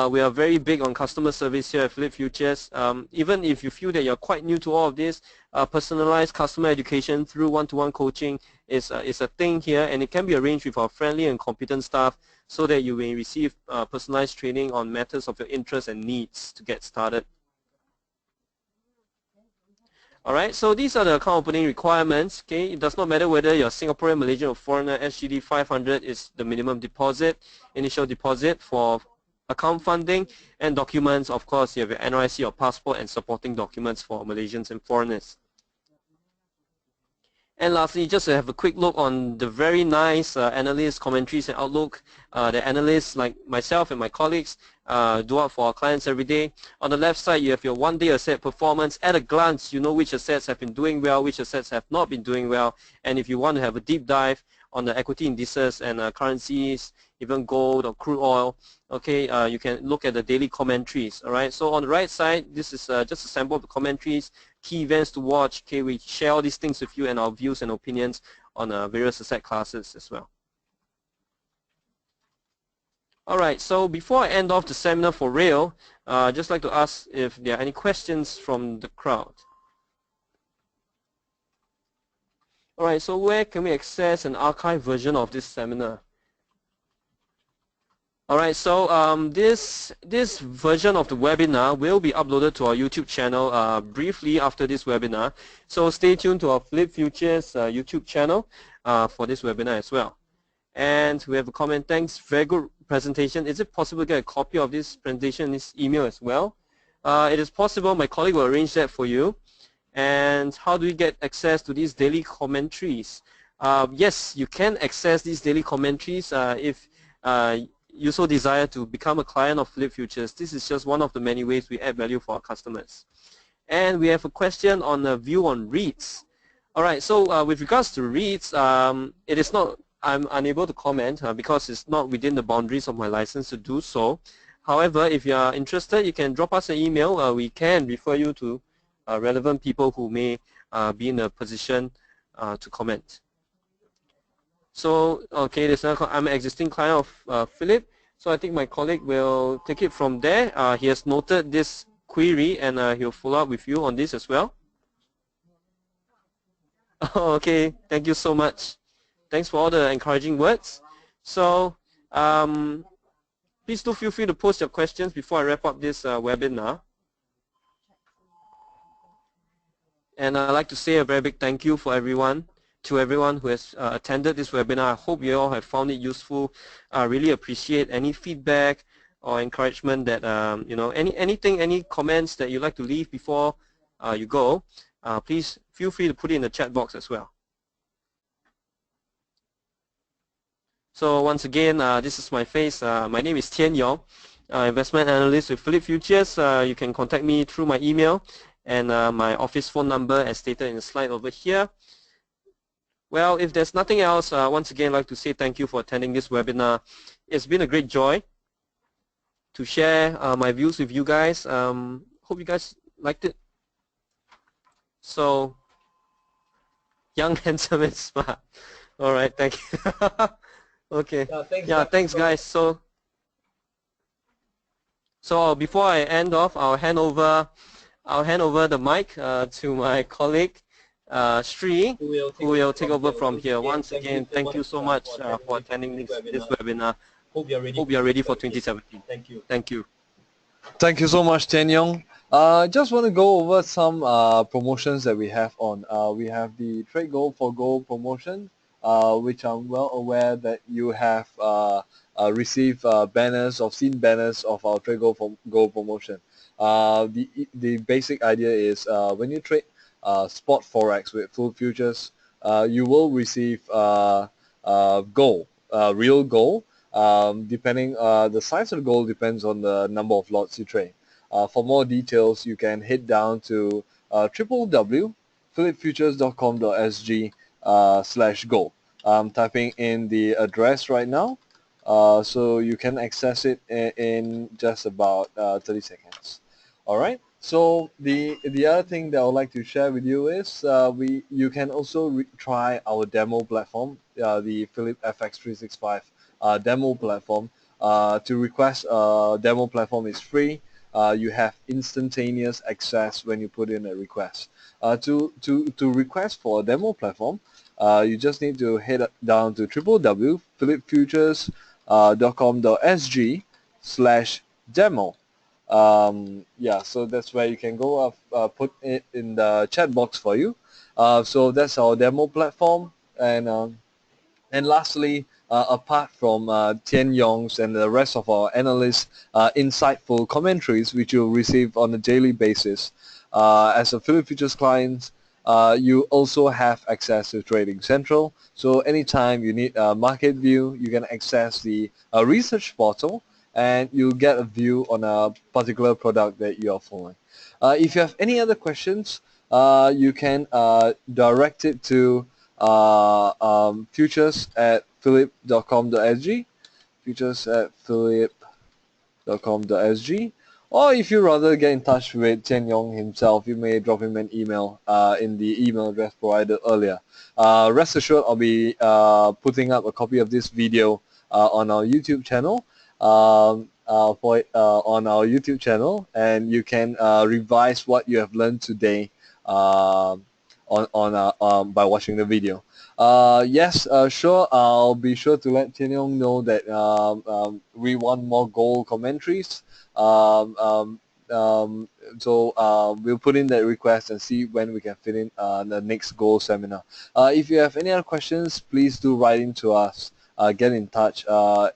we are very big on customer service here at Phillip Futures. Even if you feel that you're quite new to all of this, personalized customer education through one-to-one coaching is a thing here, and it can be arranged with our friendly and competent staff so that you may receive personalized training on matters of your interest and needs to get started. Alright, so these are the account opening requirements. Okay, it does not matter whether you're Singaporean, Malaysian, or foreigner. SGD 500 is the minimum deposit, initial deposit for account funding, and documents. Of course, you have your NYC or passport and supporting documents for Malaysians and foreigners. And lastly, just to have a quick look on the very nice analyst commentaries and outlook. The analysts like myself and my colleagues do out for our clients every day. On the left side, you have your one-day asset performance. At a glance, you know which assets have been doing well, which assets have not been doing well. And if you want to have a deep dive on the equity indices and currencies, even gold or crude oil, okay, you can look at the daily commentaries. All right. So on the right side, this is just a sample of the commentaries, key events to watch. Okay, we share all these things with you and our views and opinions on various asset classes as well. All right. So before I end off the seminar for real, I'd just like to ask if there are any questions from the crowd. All right. So where can we access an archived version of this seminar? Alright, so this version of the webinar will be uploaded to our YouTube channel briefly after this webinar. So stay tuned to our Phillip Futures YouTube channel for this webinar as well. And we have a comment, thanks, very good presentation. Is it possible to get a copy of this presentation in this email as well? It is possible, my colleague will arrange that for you. And how do we get access to these daily commentaries? Yes, you can access these daily commentaries if you so desire to become a client of Phillip Futures. This is just one of the many ways we add value for our customers. And we have a question on the view on REITs. All right, so with regards to REITs, it is not, I'm unable to comment because it's not within the boundaries of my license to do so. However, if you are interested, you can drop us an email. We can refer you to relevant people who may be in a position to comment. So, okay, I'm an existing client of Phillip, so I think my colleague will take it from there. He has noted this query and he'll follow up with you on this as well. Okay, thank you so much. Thanks for all the encouraging words. So, please do feel free to post your questions before I wrap up this webinar. And I'd like to say a very big thank you for everyone. To everyone who has attended this webinar. I hope you all have found it useful. I really appreciate any feedback or encouragement that, you know, any comments that you'd like to leave before you go, please feel free to put it in the chat box as well. So once again, this is my face. My name is Tian Yong, investment analyst with Phillip Futures. You can contact me through my email and my office phone number as stated in the slide over here. Well, if there's nothing else, once again, I'd like to say thank you for attending this webinar. It's been a great joy to share my views with you guys. Hope you guys liked it. So, young, handsome, and smart. All right, thank you. Okay. Yeah, thanks, guys. So before I end off, I'll hand over the mic to my colleague Sri, who will take over from here. Once again, thank you so much for attending this webinar. Hope you are ready for 2017. Thank you. Thank you so much, Tian Yong. Just want to go over some promotions that we have on. We have the Trade Gold for Gold promotion, which I'm well aware that you have received banners or seen banners of our Trade Gold for Gold promotion. The basic idea is when you trade spot forex with full futures, you will receive gold, real gold. Depending the size of the gold depends on the number of lots you trade. For more details, you can head down to www.phillipfutures.com.sg/gold. I'm typing in the address right now, so you can access it in just about 30 seconds. All right. So the other thing that I would like to share with you is you can also try our demo platform, the Phillip FX 365 demo platform. To request a demo platform is free. You have instantaneous access when you put in a request. To request for a demo platform, you just need to head down to www.phillipfutures.com.sg/demo. Yeah, so that's where you can go. Put it in the chat box for you. So that's our demo platform. And lastly, apart from Tian Yong's and the rest of our analysts' insightful commentaries, which you'll receive on a daily basis, as a Phillip Futures client, you also have access to Trading Central. So anytime you need a market view, you can access the research portal, and you'll get a view on a particular product that you are following. If you have any other questions, you can direct it to futures@phillip.com.sg, futures@phillip.com.sg, or if you rather get in touch with Tian Yong himself, you may drop him an email in the email address provided earlier. Rest assured, I'll be putting up a copy of this video on our YouTube channel. On our YouTube channel, and you can revise what you have learned today by watching the video. Yes, sure. I'll be sure to let Tian Yong know that we want more gold commentaries. So we'll put in that request and see when we can fit in the next gold seminar. If you have any other questions, please do write in to us. Get in touch.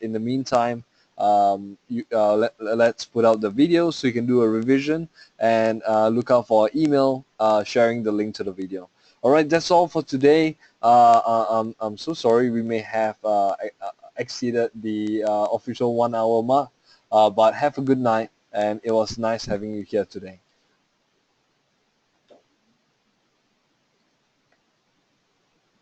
In the meantime, let's put out the video so you can do a revision, and look out for our email sharing the link to the video. All right, that's all for today. I'm so sorry we may have exceeded the official 1 hour mark, but have a good night, and it was nice having you here today.